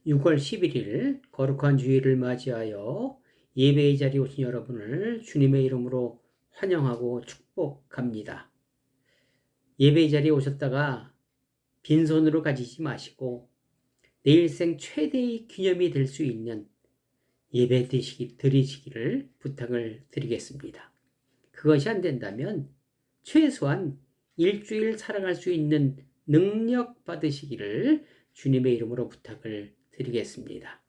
6월 11일 거룩한 주일을 맞이하여 예배의 자리에 오신 여러분을 주님의 이름으로 환영하고 축복합니다. 예배의 자리에 오셨다가 빈손으로 가지지 마시고 내 일생 최대의 기념이 될 수 있는 예배 드리시기를 부탁을 드리겠습니다. 그것이 안 된다면 최소한 일주일 살아갈 수 있는 능력 받으시기를 주님의 이름으로 부탁을 드리겠습니다.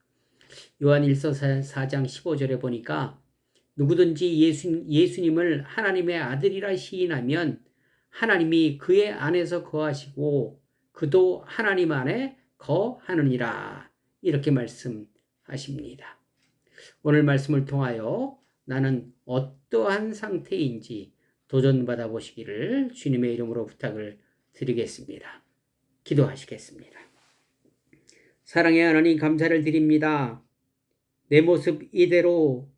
요한일서 4장 15절에 보니까 누구든지 예수님을 하나님의 아들이라 시인하면 하나님이 그의 안에서 거하시고 그도 하나님 안에 거하느니라, 이렇게 말씀하십니다. 오늘 말씀을 통하여 나는 어떠한 상태인지 도전받아 보시기를 주님의 이름으로 부탁을 드리겠습니다. 기도하시겠습니다. 사랑의 하나님, 감사를 드립니다. 내 모습 이대로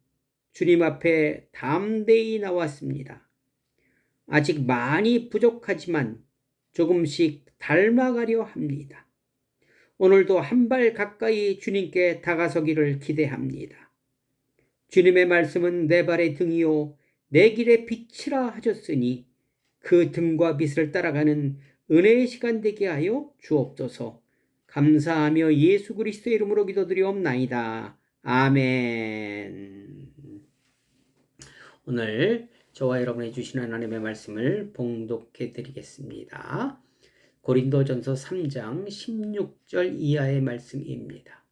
주님 앞에 담대히 나왔습니다. 아직 많이 부족하지만 조금씩 닮아가려 합니다. 오늘도 한 발 가까이 주님께 다가서기를 기대합니다. 주님의 말씀은 내 발의 등이요 내 길의 빛이라 하셨으니 그 등과 빛을 따라가는 은혜의 시간 되게 하여 주옵소서. 감사하며 예수 그리스도의 이름으로 기도드리옵나이다. 아멘. 오늘 저와 여러분이 주신 하나님의 말씀을 봉독해 드리겠습니다. 고린도전서 3장 16절 이하의 말씀입니다.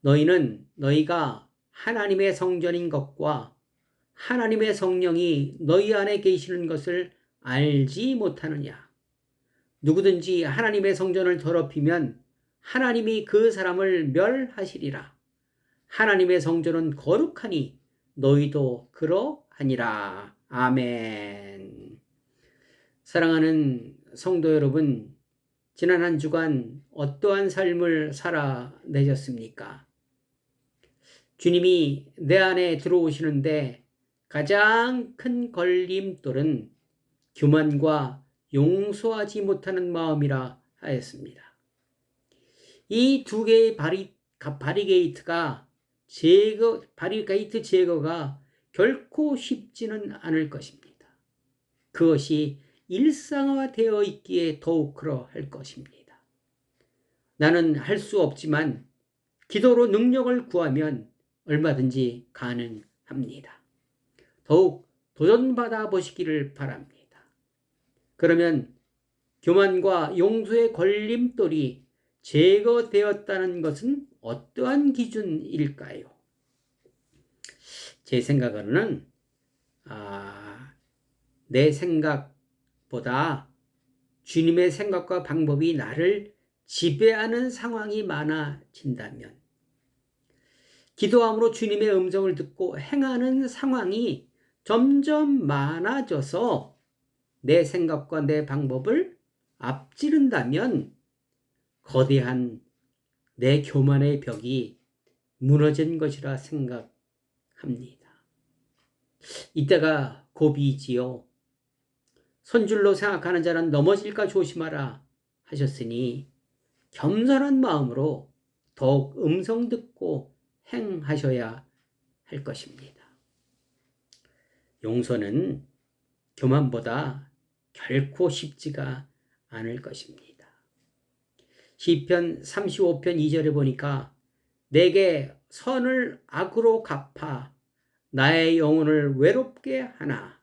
너희는 너희가 하나님의 성전인 것과 하나님의 성령이 너희 안에 계시는 것을 알지 못하느냐? 누구든지 하나님의 성전을 더럽히면 하나님이 그 사람을 멸하시리라. 하나님의 성전은 거룩하니 너희도 그러하니라. 아멘. 사랑하는 성도 여러분, 지난 한 주간 어떠한 삶을 살아내셨습니까? 주님이 내 안에 들어오시는데 가장 큰 걸림돌은 교만과 용서하지 못하는 마음이라 하였습니다. 이 두 개의 바리게이트 제거가 결코 쉽지는 않을 것입니다. 그것이 일상화되어 있기에 더욱 그러할 것입니다. 나는 할 수 없지만 기도로 능력을 구하면 얼마든지 가능합니다. 더욱 도전받아 보시기를 바랍니다. 그러면 교만과 용서의 걸림돌이 제거되었다는 것은 어떠한 기준일까요? 제 생각으로는 내 생각보다 주님의 생각과 방법이 나를 지배하는 상황이 많아진다면, 기도함으로 주님의 음성을 듣고 행하는 상황이 점점 많아져서 내 생각과 내 방법을 앞지른다면 거대한 내 교만의 벽이 무너진 것이라 생각합니다. 이때가 고비이지요. 선줄로 생각하는 자는 넘어질까 조심하라 하셨으니 겸손한 마음으로 더욱 음성 듣고 행하셔야 할 것입니다. 용서는 교만보다 결코 쉽지가 않을 것입니다. 시편 35편 2절에 보니까 내게 선을 악으로 갚아 나의 영혼을 외롭게 하나.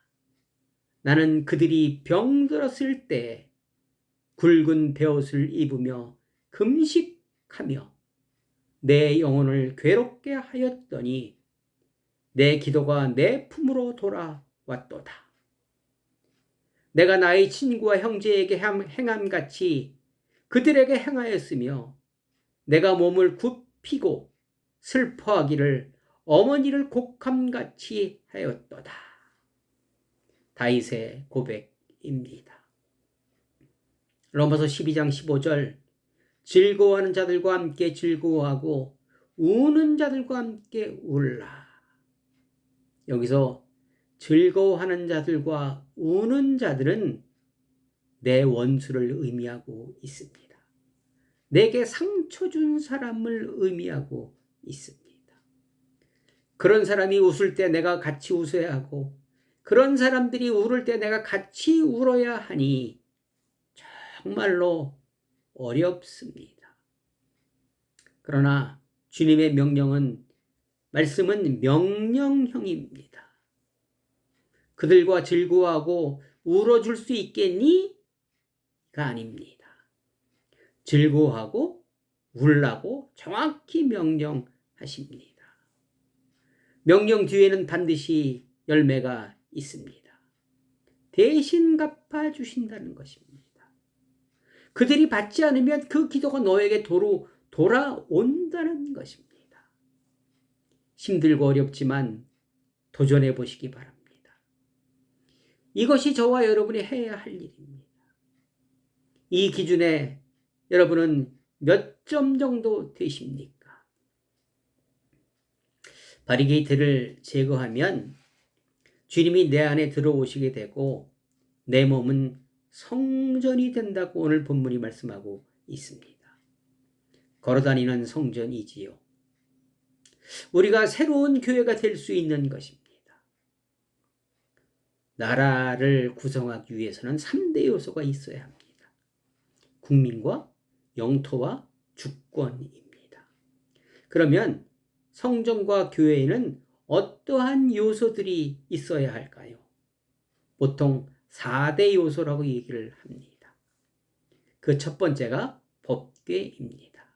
나는 그들이 병들었을 때 굵은 베옷을 입으며 금식하며 내 영혼을 괴롭게 하였더니 내 기도가 내 품으로 돌아왔도다. 내가 나의 친구와 형제에게 행함같이 그들에게 행하였으며 내가 몸을 굽히고 슬퍼하기를 어머니를 곡함같이 하였도다. 다윗의 고백입니다. 로마서 12장 15절 즐거워하는 자들과 함께 즐거워하고 우는 자들과 함께 울라. 여기서 즐거워하는 자들과 우는 자들은 내 원수를 의미하고 있습니다. 내게 상처 준 사람을 의미하고 있습니다. 그런 사람이 웃을 때 내가 같이 웃어야 하고 그런 사람들이 울을 때 내가 같이 울어야 하니 정말로 어렵습니다. 그러나 주님의 말씀은 명령형입니다. 그들과 즐거워하고 울어줄 수 있겠니? 가 아닙니다. 즐거워하고 울라고 정확히 명령하십니다. 명령 뒤에는 반드시 열매가 있습니다. 대신 갚아주신다는 것입니다. 그들이 받지 않으면 그 기도가 너에게 돌아온다는 것입니다. 힘들고 어렵지만 도전해 보시기 바랍니다. 이것이 저와 여러분이 해야 할 일입니다. 이 기준에 여러분은 몇 점 정도 되십니까? 바리게이트를 제거하면 주님이 내 안에 들어오시게 되고 내 몸은 성전이 된다고 오늘 본문이 말씀하고 있습니다. 걸어다니는 성전이지요. 우리가 새로운 교회가 될 수 있는 것입니다. 나라를 구성하기 위해서는 3대 요소가 있어야 합니다. 국민과 영토와 주권입니다. 그러면 성전과 교회에는 어떠한 요소들이 있어야 할까요? 보통 4대 요소라고 얘기를 합니다. 그 첫 번째가 법궤입니다.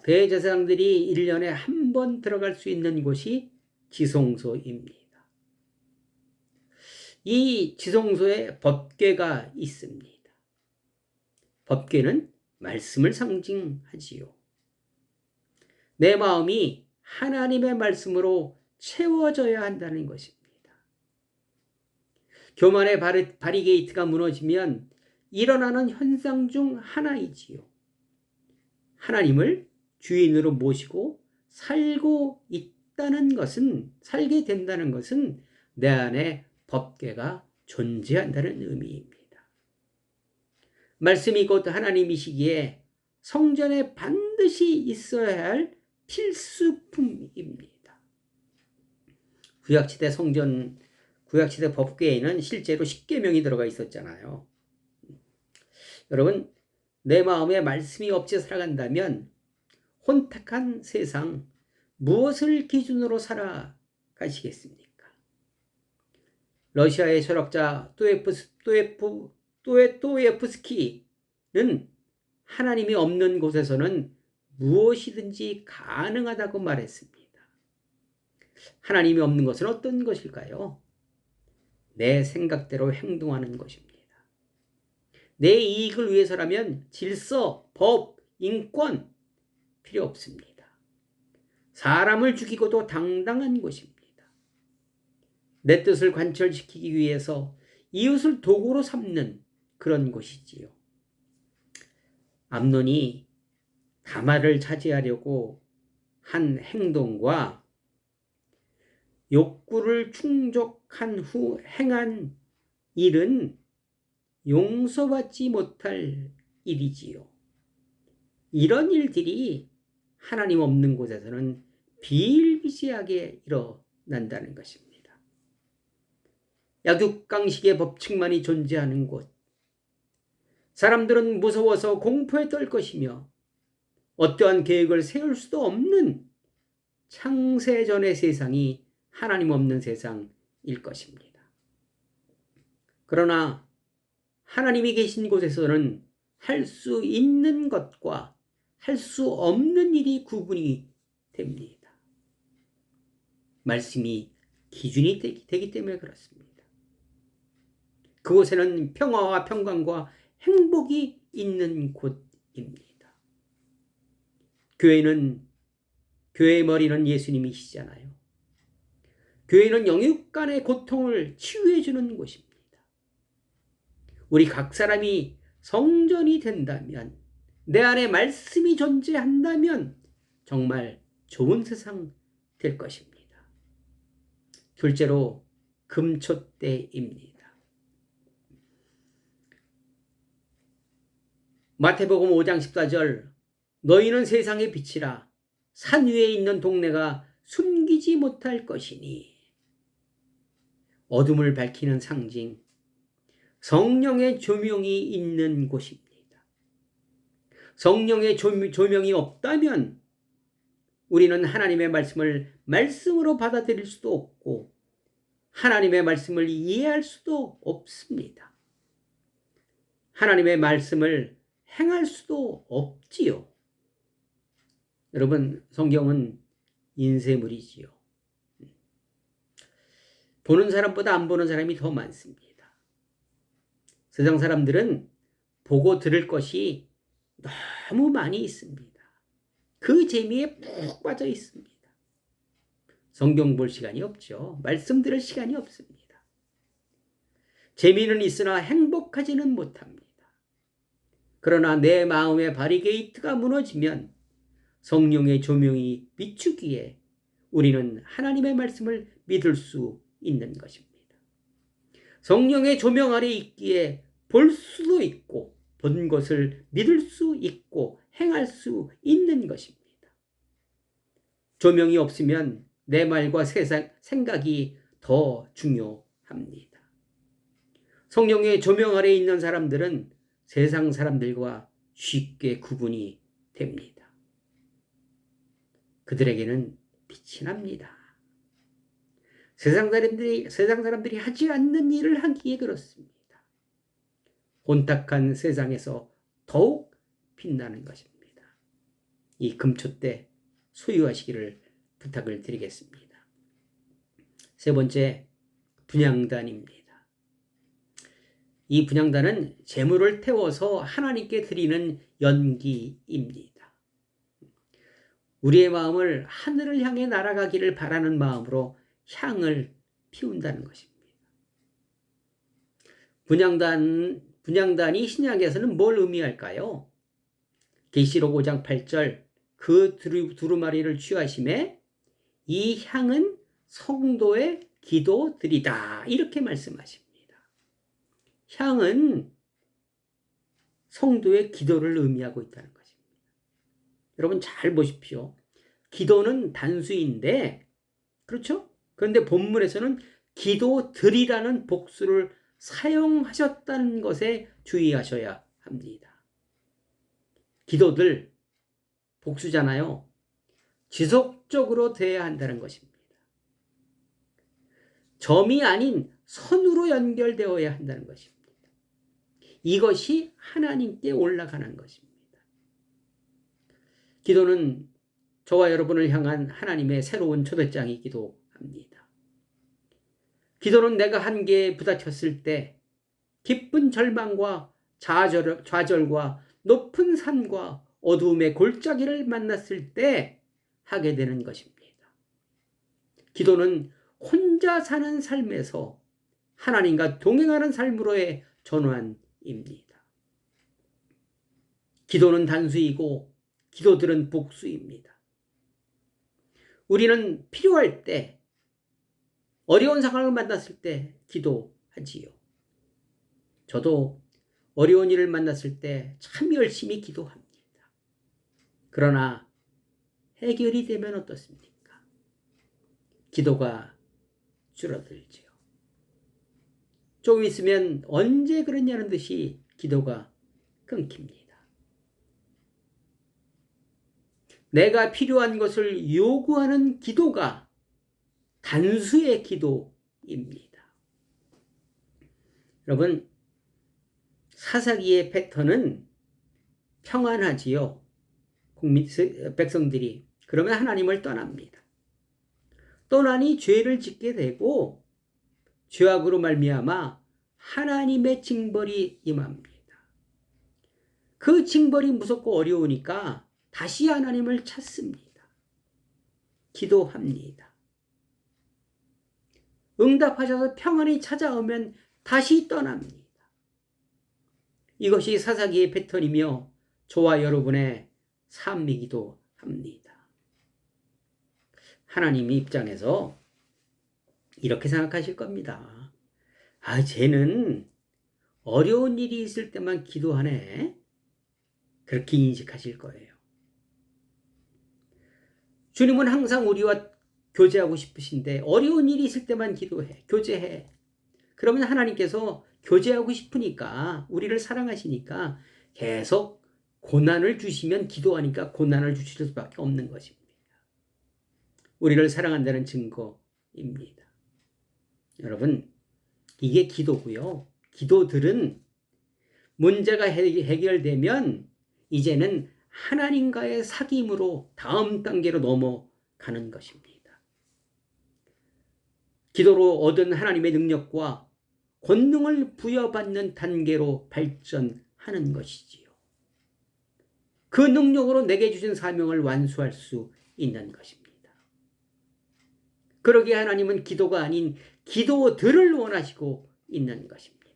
대제사장들이 1년에 한 번 들어갈 수 있는 곳이 지성소입니다. 이 지성소에 법궤가 있습니다. 법궤는 말씀을 상징하지요. 내 마음이 하나님의 말씀으로 채워져야 한다는 것입니다. 교만의 바리게이트가 무너지면 일어나는 현상 중 하나이지요. 하나님을 주인으로 모시고 살게 된다는 것은 내 안에 법궤가 존재한다는 의미입니다. 말씀이 곧 하나님이시기에 성전에 반드시 있어야 할 필수품입니다. 구약시대 법궤에는 실제로 10계명이 들어가 있었잖아요. 여러분, 내 마음에 말씀이 없이 살아간다면 혼탁한 세상 무엇을 기준으로 살아가시겠습니까? 러시아의 철학자 도stoyevsky는 하나님이 없는 곳에서는 무엇이든지 가능하다고 말했습니다. 하나님이 없는 것은 어떤 것일까요? 내 생각대로 행동하는 것입니다. 내 이익을 위해서라면 질서, 법, 인권 필요 없습니다. 사람을 죽이고도 당당한 것입니다. 내 뜻을 관철시키기 위해서 이웃을 도구로 삼는 그런 것이지요. 암논이 다말을 차지하려고 한 행동과 욕구를 충족한 후 행한 일은 용서받지 못할 일이지요. 이런 일들이 하나님 없는 곳에서는 비일비재하게 일어난다는 것입니다. 약육강식의 법칙만이 존재하는 곳, 사람들은 무서워서 공포에 떨 것이며 어떠한 계획을 세울 수도 없는 창세전의 세상이 하나님 없는 세상일 것입니다. 그러나 하나님이 계신 곳에서는 할 수 있는 것과 할 수 없는 일이 구분이 됩니다. 말씀이 기준이 되기 때문에 그렇습니다. 그곳에는 평화와 평강과 행복이 있는 곳입니다. 교회의 머리는 예수님이시잖아요. 교회는 영육 간의 고통을 치유해 주는 곳입니다. 우리 각 사람이 성전이 된다면, 내 안에 말씀이 존재한다면 정말 좋은 세상 될 것입니다. 둘째로 금촛대입니다. 마태복음 5장 14절 너희는 세상의 빛이라 산 위에 있는 동네가 숨기지 못할 것이니 어둠을 밝히는 상징 성령의 조명이 있는 곳입니다. 성령의 조명이 없다면 우리는 하나님의 말씀을 말씀으로 받아들일 수도 없고 하나님의 말씀을 이해할 수도 없습니다. 하나님의 말씀을 행할 수도 없지요. 여러분, 성경은 인쇄물이지요. 보는 사람보다 안 보는 사람이 더 많습니다. 세상 사람들은 보고 들을 것이 너무 많이 있습니다. 그 재미에 푹 빠져 있습니다. 성경 볼 시간이 없죠. 말씀 들을 시간이 없습니다. 재미는 있으나 행복하지는 못합니다. 그러나 내 마음의 바리게이트가 무너지면 성령의 조명이 비추기에 우리는 하나님의 말씀을 믿을 수 있는 것입니다. 성령의 조명 아래 있기에 볼 수도 있고 본 것을 믿을 수 있고 행할 수 있는 것입니다. 조명이 없으면 내 말과 생각이 더 중요합니다. 성령의 조명 아래 있는 사람들은 세상 사람들과 쉽게 구분이 됩니다. 그들에게는 빛이 납니다. 세상 사람들이 하지 않는 일을 하기에 그렇습니다. 혼탁한 세상에서 더욱 빛나는 것입니다. 이 금초대 소유하시기를 부탁을 드리겠습니다. 세 번째, 분향단입니다. 이 분향단은 제물을 태워서 하나님께 드리는 연기입니다. 우리의 마음을 하늘을 향해 날아가기를 바라는 마음으로 향을 피운다는 것입니다. 분향단이 신약에서는 뭘 의미할까요? 계시록 5장 8절 그 두루마리를 취하심에 이 향은 성도의 기도들이다 이렇게 말씀하십니다. 향은 성도의 기도를 의미하고 있다는 것입니다. 여러분 잘 보십시오. 기도는 단수인데 그렇죠? 그런데 본문에서는 기도들이라는 복수를 사용하셨다는 것에 주의하셔야 합니다. 기도들 복수잖아요. 지속적으로 돼야 한다는 것입니다. 점이 아닌 선으로 연결되어야 한다는 것입니다. 이것이 하나님께 올라가는 것입니다. 기도는 저와 여러분을 향한 하나님의 새로운 초대장이기도 합니다. 기도는 내가 한계에 부딪혔을 때 깊은 절망과 좌절과 높은 산과 어두움의 골짜기를 만났을 때 하게 되는 것입니다. 기도는 혼자 사는 삶에서 하나님과 동행하는 삶으로의 전환입니다. 기도는 단수이고 기도들은 복수입니다. 우리는 필요할 때 어려운 상황을 만났을 때 기도하지요. 저도 어려운 일을 만났을 때 참 열심히 기도합니다. 그러나 해결이 되면 어떻습니까? 기도가 줄어들지요. 조금 있으면 언제 그러냐는 듯이 기도가 끊깁니다. 내가 필요한 것을 요구하는 기도가 단수의 기도입니다. 여러분, 사사기의 패턴은 평안하지요. 백성들이. 그러면 하나님을 떠납니다. 떠나니 죄를 짓게 되고 죄악으로 말미암아 하나님의 징벌이 임합니다. 그 징벌이 무섭고 어려우니까 다시 하나님을 찾습니다. 기도합니다. 응답하셔서 평안이 찾아오면 다시 떠납니다. 이것이 사사기의 패턴이며 저와 여러분의 삶이기도 합니다. 하나님 입장에서 이렇게 생각하실 겁니다. 쟤는 어려운 일이 있을 때만 기도하네. 그렇게 인식하실 거예요. 주님은 항상 우리와 교제하고 싶으신데 어려운 일이 있을 때만 기도해, 교제해. 그러면 하나님께서 교제하고 싶으니까, 우리를 사랑하시니까 계속 고난을 주시면, 기도하니까 고난을 주실 수밖에 없는 것입니다. 우리를 사랑한다는 증거입니다. 여러분, 이게 기도고요. 기도들은 문제가 해결되면 이제는 하나님과의 사귐으로 다음 단계로 넘어가는 것입니다. 기도로 얻은 하나님의 능력과 권능을 부여받는 단계로 발전하는 것이지요. 그 능력으로 내게 주신 사명을 완수할 수 있는 것입니다. 그러기에 하나님은 기도가 아닌 기도들을 원하시고 있는 것입니다.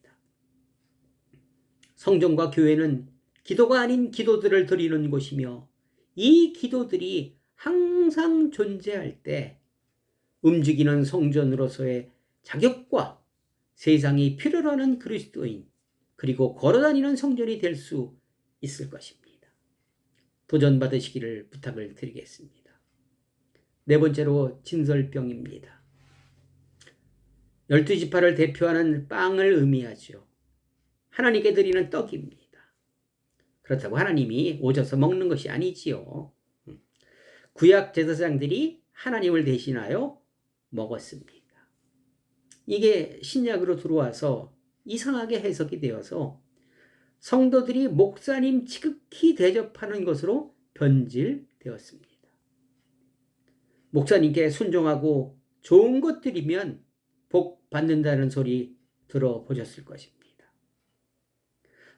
성전과 교회는 기도가 아닌 기도들을 드리는 곳이며, 이 기도들이 항상 존재할 때 움직이는 성전으로서의 자격과 세상이 필요로 하는 그리스도인, 그리고 걸어다니는 성전이 될 수 있을 것입니다. 도전받으시기를 부탁을 드리겠습니다. 네 번째로 진설병입니다. 12지파를 대표하는 빵을 의미하죠. 하나님께 드리는 떡입니다. 그렇다고 하나님이 오셔서 먹는 것이 아니지요. 구약 제사장들이 하나님을 대신하여 먹었습니다. 이게 신약으로 들어와서 이상하게 해석이 되어서 성도들이 목사님 지극히 대접하는 것으로 변질되었습니다. 목사님께 순종하고 좋은 것들이면 복 받는다는 소리 들어보셨을 것입니다.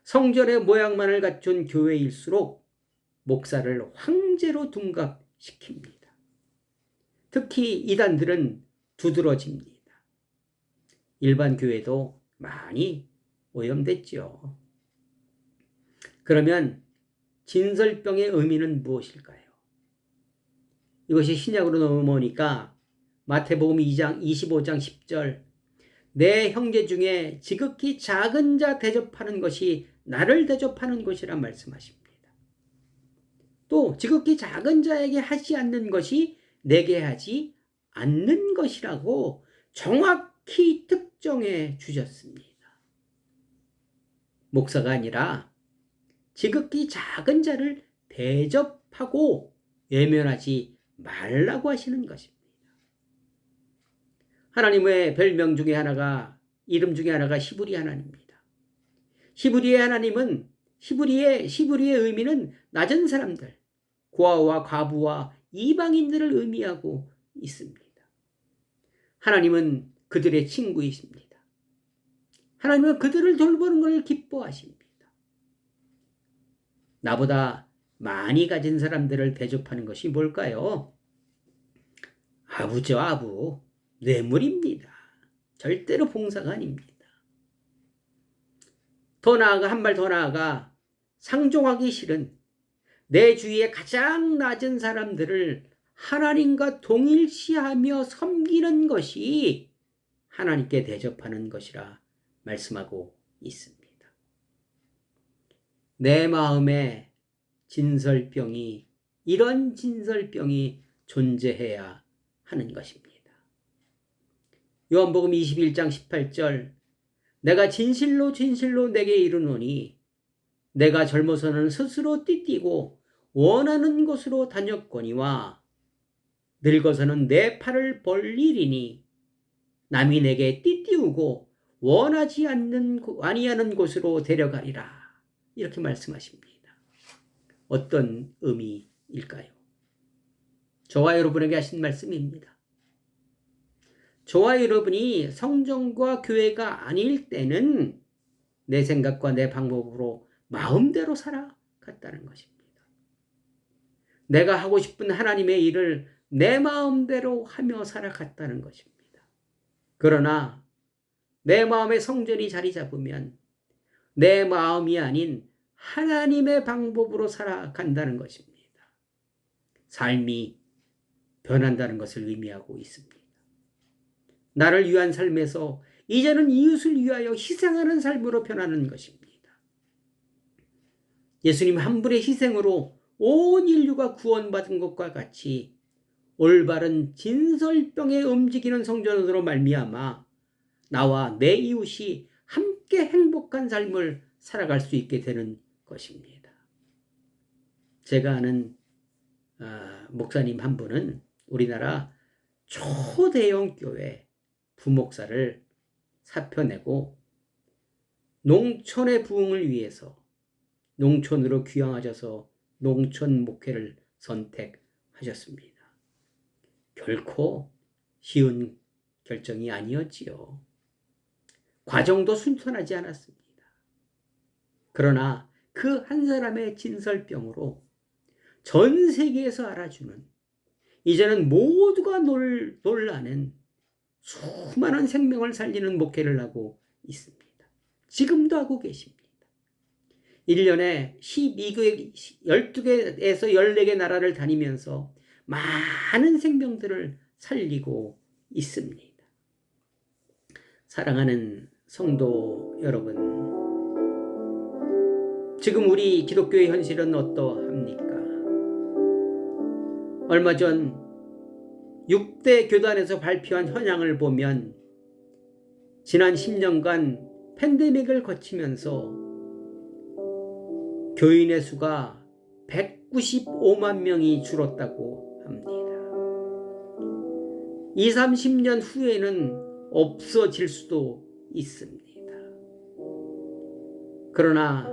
성전의 모양만을 갖춘 교회일수록 목사를 황제로 둔갑시킵니다. 특히 이단들은 두드러집니다. 일반 교회도 많이 오염됐죠. 그러면 진설병의 의미는 무엇일까요? 이것이 신약으로 넘어오니까 마태복음 2장 25장 10절, 내 형제 중에 지극히 작은 자 대접하는 것이 나를 대접하는 것이라 말씀하십니다. 또 지극히 작은 자에게 하지 않는 것이 내게 하지 않는 것이라고 정확히 특정해 주셨습니다. 목사가 아니라 지극히 작은 자를 대접하고 외면하지 말라고 하시는 것입니다. 하나님의 별명 중에 하나가, 이름 중에 하나가 히브리 하나님입니다. 히브리의 하나님은, 히브리의 의미는 낮은 사람들, 고아와 과부와 이방인들을 의미하고 있습니다. 하나님은 그들의 친구이십니다. 하나님은 그들을 돌보는 것을 기뻐하십니다. 나보다 많이 가진 사람들을 대접하는 것이 뭘까요? 아부죠, 아부. 뇌물입니다. 절대로 봉사가 아닙니다. 더 나아가, 한 발 더 나아가 상종하기 싫은 내 주위의 가장 낮은 사람들을 하나님과 동일시하며 섬기는 것이 하나님께 대접하는 것이라 말씀하고 있습니다. 내 마음에 진설병이, 이런 진설병이 존재해야 하는 것입니다. 요한복음 21장 18절, 내가 진실로 진실로 내게 이르노니 내가 젊어서는 스스로 띠띠고 원하는 곳으로 다녔거니와 늙어서는 내 팔을 벌리리니 남이 내게 띠띠우고 원하지 아니하는 곳으로 데려가리라. 이렇게 말씀하십니다. 어떤 의미일까요? 저와 여러분에게 하신 말씀입니다. 저와 여러분이 성전과 교회가 아닐 때는 내 생각과 내 방법으로 마음대로 살아갔다는 것입니다. 내가 하고 싶은 하나님의 일을 내 마음대로 하며 살아갔다는 것입니다. 그러나 내 마음의 성전이 자리 잡으면 내 마음이 아닌 하나님의 방법으로 살아간다는 것입니다. 삶이 변한다는 것을 의미하고 있습니다. 나를 위한 삶에서 이제는 이웃을 위하여 희생하는 삶으로 변하는 것입니다. 예수님 한 분의 희생으로 온 인류가 구원받은 것과 같이 올바른 진설병에 움직이는 성전으로 말미암아 나와 내 이웃이 함께 행복한 삶을 살아갈 수 있게 되는 것입니다. 제가 아는 목사님 한 분은 우리나라 초대형 교회 부목사를 사표내고 농촌의 부흥을 위해서 농촌으로 귀향하셔서 농촌 목회를 선택하셨습니다. 결코 쉬운 결정이 아니었지요. 과정도 순탄하지 않았습니다. 그러나 그 한 사람의 진설병으로 전 세계에서 알아주는, 이제는 모두가 놀라는 수많은 생명을 살리는 목회를 하고 있습니다. 지금도 하고 계십니다. 1년에 12개, 12개에서 14개 나라를 다니면서 많은 생명들을 살리고 있습니다. 사랑하는 성도 여러분, 지금 우리 기독교의 현실은 어떠합니까? 얼마 전 6대 교단에서 발표한 현황을 보면 지난 10년간 팬데믹을 거치면서 교인의 수가 195만 명이 줄었다고 합니다. 20, 30년 후에는 없어질 수도 있습니다. 그러나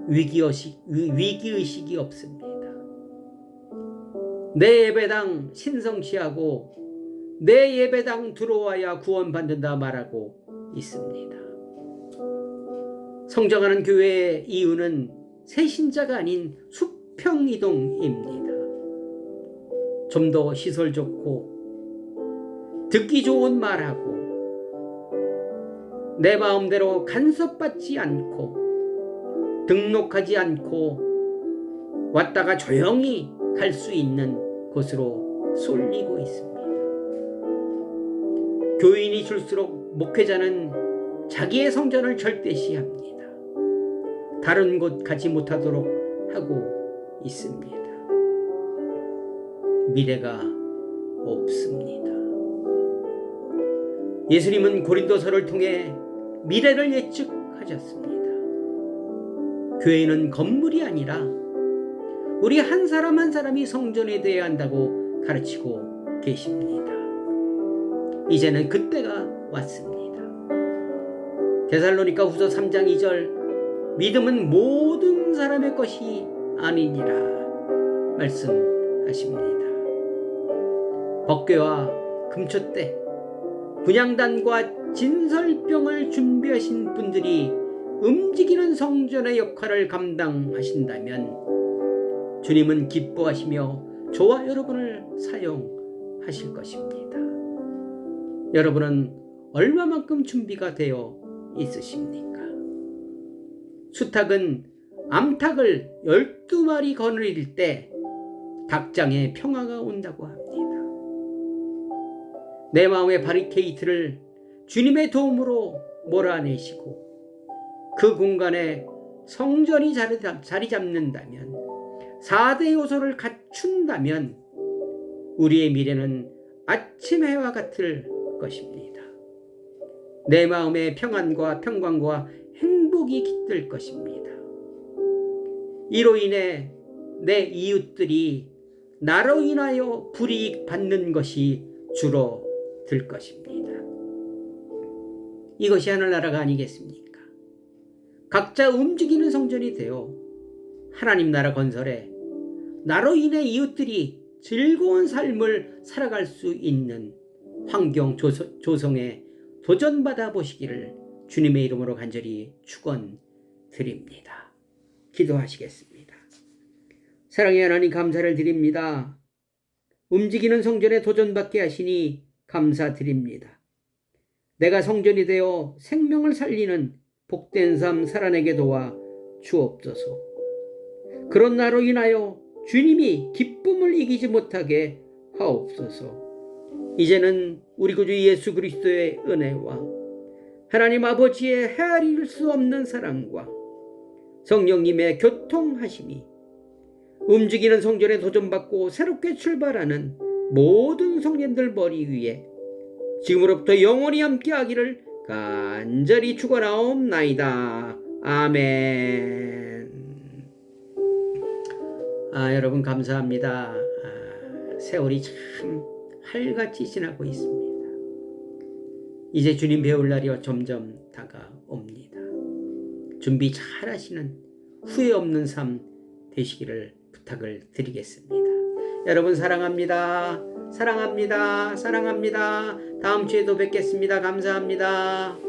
위기의식이 없습니다. 내 예배당 신성시하고 내 예배당 들어와야 구원받는다 말하고 있습니다. 성장하는 교회의 이유는 새신자가 아닌 수평이동입니다. 좀 더 시설 좋고 듣기 좋은 말하고 내 마음대로 간섭받지 않고 등록하지 않고 왔다가 조용히 갈 수 있는 곳으로 쏠리고 있습니다. 교인이 줄수록 목회자는 자기의 성전을 절대시합니다. 다른 곳 가지 못하도록 하고 있습니다. 미래가 없습니다. 예수님은 고린도서를 통해 미래를 예측하셨습니다. 교회는 건물이 아니라 우리 한 사람 한 사람이 성전이 되어야 한다고 가르치고 계십니다. 이제는 그때가 왔습니다. 데살로니가 후서 3장 2절, 믿음은 모든 사람의 것이 아니니라 말씀하십니다. 법궤와 금초대, 분향단과 진설병을 준비하신 분들이 움직이는 성전의 역할을 감당하신다면 주님은 기뻐하시며 저와 여러분을 사용하실 것입니다. 여러분은 얼마만큼 준비가 되어 있으십니까? 수탉은 암탉을 12마리 거느릴 때 닭장에 평화가 온다고 합니다. 내 마음의 바리케이트를 주님의 도움으로 몰아내시고 그 공간에 성전이 자리 잡는다면, 4대 요소를 갖춘다면 우리의 미래는 아침 해와 같을 것입니다. 내 마음의 평안과 평강과 행복이 깃들 것입니다. 이로 인해 내 이웃들이 나로 인하여 불이익 받는 것이 줄어들 것입니다. 이것이 하늘나라가 아니겠습니까? 각자 움직이는 성전이 되어 하나님 나라 건설에 나로 인해 이웃들이 즐거운 삶을 살아갈 수 있는 환경 조성에 도전받아 보시기를 주님의 이름으로 간절히 축원드립니다. 기도하시겠습니다. 사랑의 하나님, 감사를 드립니다. 움직이는 성전에 도전받게 하시니 감사드립니다. 내가 성전이 되어 생명을 살리는 복된 삶 살아내게 도와 주옵소서. 그런 나로 인하여 주님이 기쁨을 이기지 못하게 하옵소서. 이제는 우리 구주 예수 그리스도의 은혜와 하나님 아버지의 헤아릴 수 없는 사랑과 성령님의 교통하심이 움직이는 성전에 도전받고 새롭게 출발하는 모든 성령들 머리 위에 지금으로부터 영원히 함께하기를 간절히 축원하옵나이다. 아멘. 여러분 감사합니다. 세월이 참 활같이 지나고 있습니다. 이제 주님 배울 날이 점점 다가옵니다. 준비 잘 하시는 후회 없는 삶 되시기를 부탁을 드리겠습니다. 여러분 사랑합니다. 사랑합니다. 사랑합니다. 다음 주에도 뵙겠습니다. 감사합니다.